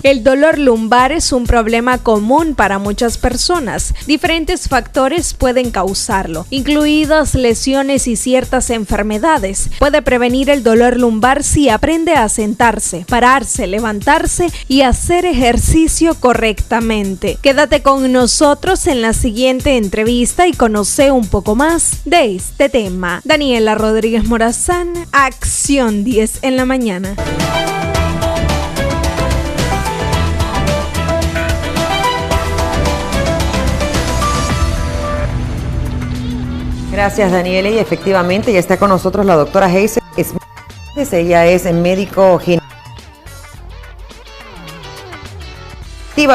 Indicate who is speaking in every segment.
Speaker 1: El dolor lumbar es un problema común para muchas personas. Diferentes factores pueden causarlo, incluidas lesiones y ciertas enfermedades. Puede prevenir el dolor lumbar si aprende a sentarse, pararse, levantarse y hacer ejercicio correctamente. Quédate con nosotros en la siguiente entrevista y conoce un poco más de este tema. Daniela Rodríguez Morazán, Acción 10 en la mañana.
Speaker 2: Gracias, Daniela, y efectivamente ya está con nosotros la doctora Hazel Smith. Ella es médico ginecóloga,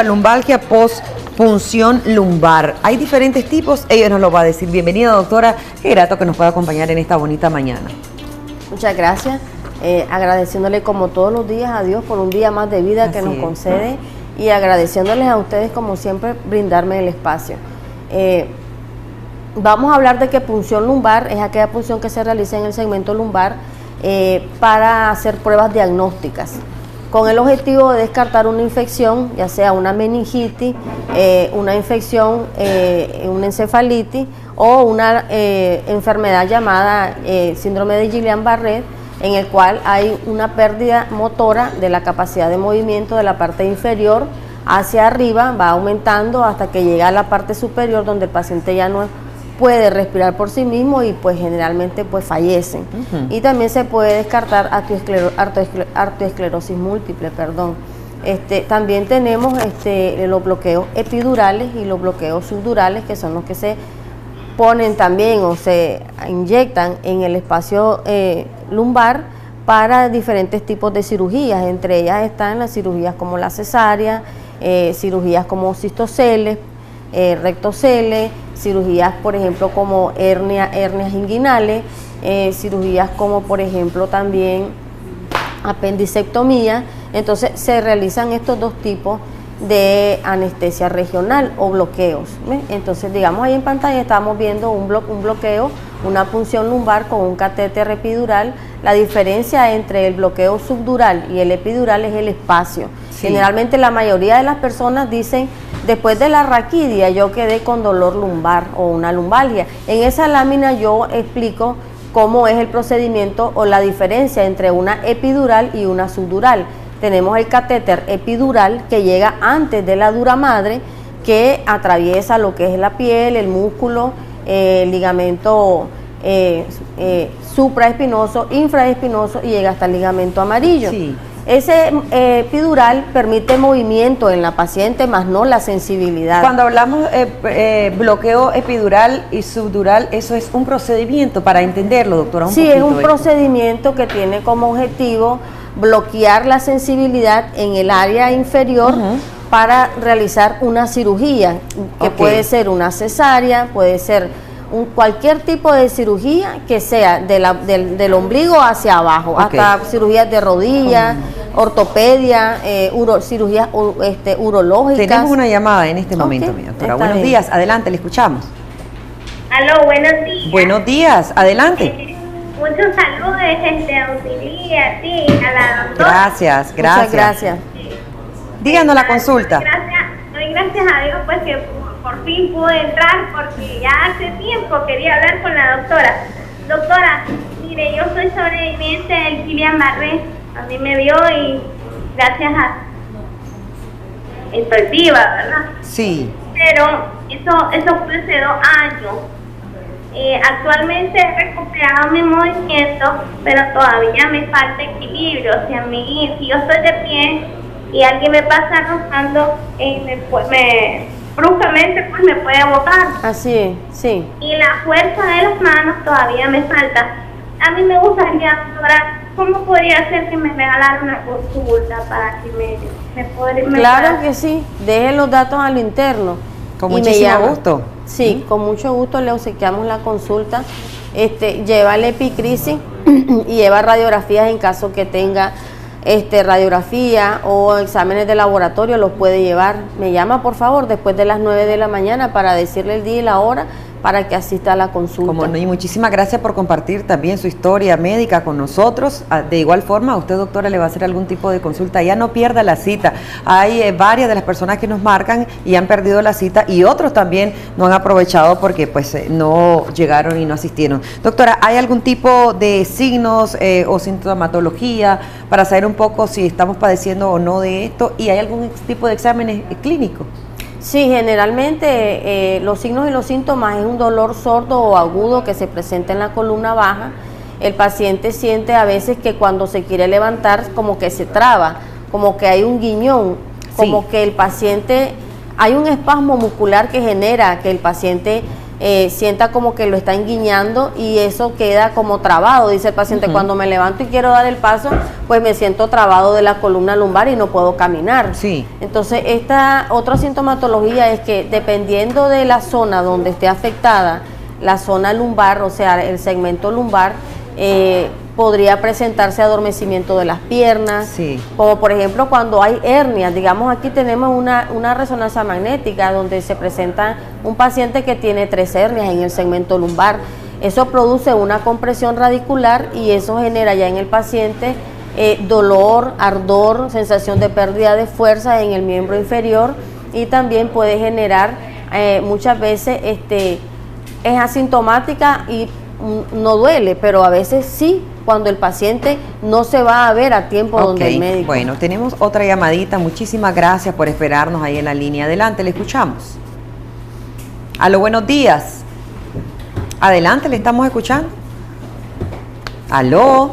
Speaker 2: lumbalgia post-punción lumbar. Hay diferentes tipos, ella nos lo va a decir. Bienvenida, doctora, qué grato que nos pueda acompañar en esta bonita mañana.
Speaker 3: Muchas gracias, agradeciéndole como todos los días a Dios por un día más de vida que nos concede y agradeciéndoles a ustedes como siempre brindarme el espacio. Vamos a hablar de que punción lumbar es aquella punción que se realiza en el segmento lumbar para hacer pruebas diagnósticas, con el objetivo de descartar una infección, ya sea una meningitis, una infección, una encefalitis o una enfermedad llamada síndrome de Guillain-Barré, en el cual hay una pérdida motora de la capacidad de movimiento de la parte inferior hacia arriba, va aumentando hasta que llega a la parte superior, donde el paciente ya no puede respirar por sí mismo y pues generalmente pues fallecen. Y también se puede descartar arteriosclerosis múltiple, También tenemos los bloqueos epidurales y los bloqueos subdurales, que son los que se ponen también o se inyectan en el espacio lumbar para diferentes tipos de cirugías. Entre ellas están las cirugías como la cesárea, cirugías como cistoceles, rectoceles, cirugías por ejemplo como hernias inguinales, cirugías como por ejemplo también apendicectomía. Entonces se realizan estos dos tipos de anestesia regional o bloqueos. Entonces digamos ahí en pantalla estamos viendo un bloqueo, una punción lumbar con un catéter epidural. La diferencia entre el bloqueo subdural y el epidural es el espacio. Generalmente la mayoría de las personas dicen: después de la raquidia yo quedé con dolor lumbar o una lumbalgia. En esa lámina yo explico cómo es el procedimiento o la diferencia entre una epidural y una subdural. Tenemos el catéter epidural que llega antes de la dura madre, que atraviesa lo que es la piel, el músculo, el ligamento supraespinoso, infraespinoso y llega hasta el ligamento amarillo. Ese epidural permite movimiento en la paciente, más no la sensibilidad.
Speaker 2: Cuando hablamos bloqueo epidural y subdural, eso es un procedimiento para entenderlo, doctora.
Speaker 3: Sí, es un procedimiento que tiene como objetivo bloquear la sensibilidad en el área inferior para realizar una cirugía, que puede ser una cesárea, puede ser cualquier tipo de cirugía que sea del ombligo hacia abajo, hasta cirugías de rodilla, ortopedia, cirugías urológicas.
Speaker 2: Tenemos una llamada en este momento, mi doctora. Buenos días, adelante, le escuchamos.
Speaker 4: Aló, buenos días.
Speaker 2: Buenos días, adelante.
Speaker 4: Muchos saludos, Auxilia, a ti, a la doctora.
Speaker 2: Gracias.
Speaker 3: Muchas gracias.
Speaker 2: Díganos la consulta.
Speaker 4: Doy gracias a Dios pues que por fin pude entrar, porque ya hace tiempo quería hablar con la doctora. Doctora, mire, yo soy sobreviviente del Guillain-Barré. A mí me dio y gracias a... estoy viva, ¿verdad?
Speaker 2: Sí.
Speaker 4: Pero eso fue hace 2 años. Actualmente he recuperado mi movimiento, pero todavía me falta equilibrio. O sea, si yo estoy de pie y alguien me pasa rozando, bruscamente pues me puede botar.
Speaker 3: Así es, sí.
Speaker 4: Y la fuerza de las manos todavía me falta. A mí me gustaría, doctora, ¿cómo podría ser que me regalara una consulta para que me
Speaker 3: Claro que sí, deje los datos al interno.
Speaker 2: Con muchísimo gusto.
Speaker 3: Sí, con mucho gusto le obsequiamos la consulta. Lleva el epicrisis y lleva radiografías en caso que tenga radiografía o exámenes de laboratorio, los puede llevar. Me llama por favor después de las 9 de la mañana para decirle el día y la hora para que asista a la consulta.
Speaker 2: Como no, y muchísimas gracias por compartir también su historia médica con nosotros. De igual forma, a usted, doctora, le va a hacer algún tipo de consulta. Ya no pierda la cita. Hay varias de las personas que nos marcan y han perdido la cita, y otros también no han aprovechado porque pues no llegaron y no asistieron. Doctora, ¿hay algún tipo de signos o sintomatología para saber un poco si estamos padeciendo o no de esto? ¿Y hay algún tipo de exámenes clínicos?
Speaker 3: Sí, generalmente los signos y los síntomas es un dolor sordo o agudo que se presenta en la columna baja. El paciente siente a veces que cuando se quiere levantar como que se traba, como que hay un guiñón, como que el paciente, hay un espasmo muscular que genera que el paciente sienta como que lo está enguiñando, y eso queda como trabado, dice el paciente. Cuando me levanto y quiero dar el paso, pues me siento trabado de la columna lumbar y no puedo caminar. Sí. Entonces, esta otra sintomatología es que dependiendo de la zona donde esté afectada, la zona lumbar, o sea, el segmento lumbar, podría presentarse adormecimiento de las piernas, como por ejemplo cuando hay hernias. Digamos, aquí tenemos una resonancia magnética donde se presenta un paciente que tiene 3 hernias en el segmento lumbar. Eso produce una compresión radicular y eso genera ya en el paciente dolor, ardor, sensación de pérdida de fuerza en el miembro inferior, y también puede generar muchas veces es asintomática y no duele, pero a veces sí, cuando el paciente no se va a ver a tiempo donde el médico.
Speaker 2: Bueno, tenemos otra llamadita. Muchísimas gracias por esperarnos ahí en la línea. Adelante, le escuchamos. Aló, buenos días. Adelante, le estamos escuchando. Aló.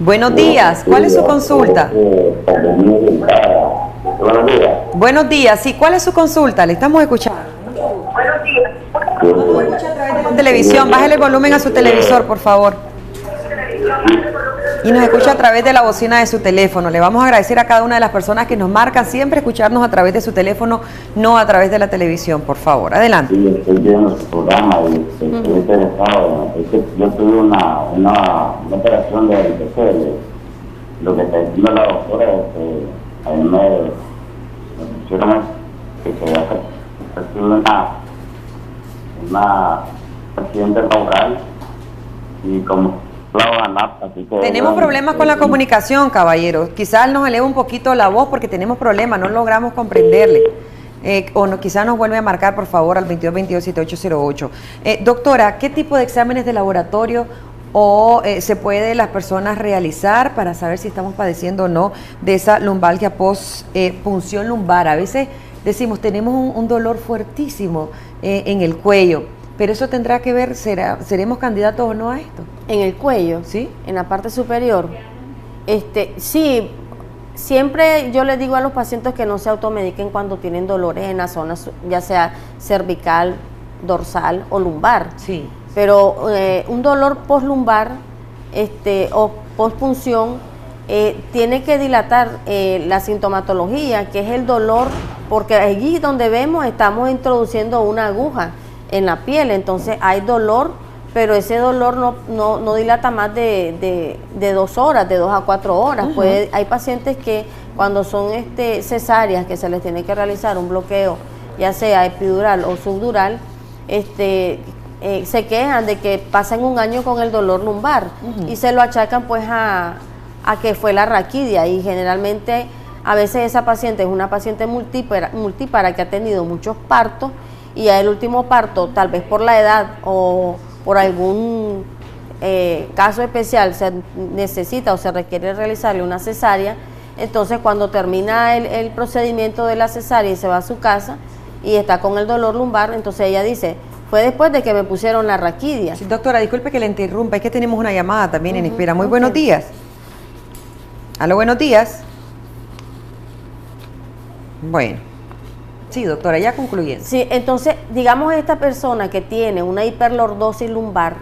Speaker 2: Buenos días. ¿Cuál es su consulta? Buenos días. Sí, ¿cuál es su consulta? Le estamos escuchando. Buenos días. ¿Cómo escucha a través de la televisión? Bájale el volumen a su televisor, por favor. Y nos escucha a través de la bocina de su teléfono. Le vamos a agradecer a cada una de las personas que nos marcan siempre escucharnos a través de su teléfono, no a través de la televisión, por favor. Adelante.
Speaker 5: Sí, estoy viendo su programa y estoy interesado. Yo tuve una operación de IPC. Lo que está diciendo la doctora es que a mí me pusieron que se hace una accidente laboral y como
Speaker 2: tenemos problemas con la comunicación, caballero. Quizás nos eleva un poquito la voz porque tenemos problemas, no logramos comprenderle. Quizás nos vuelve a marcar, por favor, al 2222-7808. Doctora, ¿qué tipo de exámenes de laboratorio se puede las personas realizar para saber si estamos padeciendo o no de esa lumbalgia post-punción lumbar? A veces decimos, tenemos un dolor fuertísimo en el cuello, pero eso tendrá que ver, ¿seremos candidatos o no a esto?
Speaker 3: En el cuello,
Speaker 2: ¿sí?
Speaker 3: En la parte superior. Sí, siempre yo les digo a los pacientes que no se automediquen cuando tienen dolores en la zona, ya sea cervical, dorsal o lumbar.
Speaker 2: Sí.
Speaker 3: Pero un dolor post-lumbar o post-punción tiene que dilatar la sintomatología, que es el dolor, porque allí donde vemos estamos introduciendo una aguja en la piel, entonces hay dolor, pero ese dolor no dilata más de 2 horas, de 2 a 4 horas. Hay pacientes que cuando son cesáreas, que se les tiene que realizar un bloqueo, ya sea epidural o subdural, se quejan de que pasan un año con el dolor lumbar y se lo achacan pues a que fue la raquidia, y generalmente a veces esa paciente es una paciente multípara que ha tenido muchos partos, y el último parto, tal vez por la edad o por algún caso especial, se necesita o se requiere realizarle una cesárea. Entonces cuando termina el procedimiento de la cesárea y se va a su casa y está con el dolor lumbar, entonces ella dice, fue después de que me pusieron la raquidia.
Speaker 2: Sí, doctora, disculpe que le interrumpa, es que tenemos una llamada también en espera. Muy buenos días. Aló, buenos días. Bueno. Sí, doctora, ya concluyendo.
Speaker 3: Sí, entonces, digamos, esta persona que tiene una hiperlordosis lumbar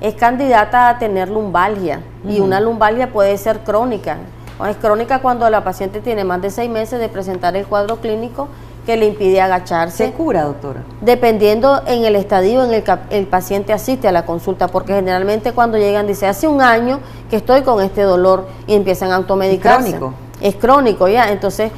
Speaker 3: es candidata a tener lumbalgia, y una lumbalgia puede ser crónica. Es crónica cuando la paciente tiene más de 6 meses de presentar el cuadro clínico que le impide agacharse.
Speaker 2: ¿Se cura, doctora?
Speaker 3: Dependiendo en el estadio en el que el paciente asiste a la consulta, porque generalmente cuando llegan dice, hace un año que estoy con este dolor, y empiezan a automedicarse.
Speaker 2: ¿Crónico?
Speaker 3: es crónico ya. Entonces,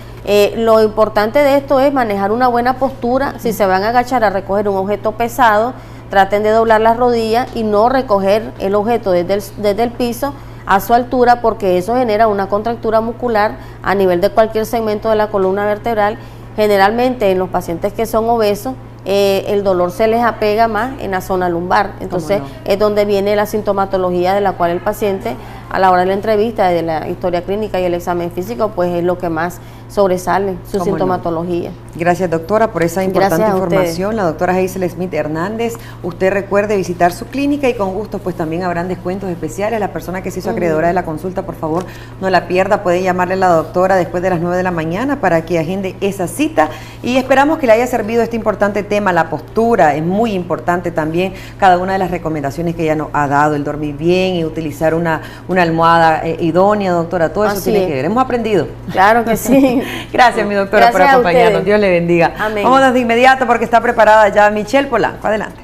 Speaker 3: lo importante de esto es manejar una buena postura. Si se van a agachar a recoger un objeto pesado, traten de doblar las rodillas y no recoger el objeto desde el piso a su altura, porque eso genera una contractura muscular a nivel de cualquier segmento de la columna vertebral. Generalmente en los pacientes que son obesos, el dolor se les apega más en la zona lumbar. Entonces es donde viene la sintomatología de la cual el paciente, a la hora de la entrevista, de la historia clínica y el examen físico, pues es lo que más sobresale, su sintomatología.
Speaker 2: Gracias, doctora, por esa importante información. La doctora Hazel Smith Hernández. Usted recuerde visitar su clínica y con gusto pues también habrán descuentos especiales. La persona que se hizo acreedora de la consulta, por favor, no la pierda. Puede llamarle a la doctora después de las 9 de la mañana para que agende esa cita, y esperamos que le haya servido este importante tema. La postura es muy importante también, cada una de las recomendaciones que ella nos ha dado, el dormir bien y utilizar una almohada idónea, doctora, todo eso tiene que ver. Hemos aprendido.
Speaker 3: Claro que sí.
Speaker 2: Gracias, mi doctora, por acompañarnos. Dios le bendiga.
Speaker 3: Amén.
Speaker 2: Vámonos de inmediato porque está preparada ya Michelle Polanco. Adelante.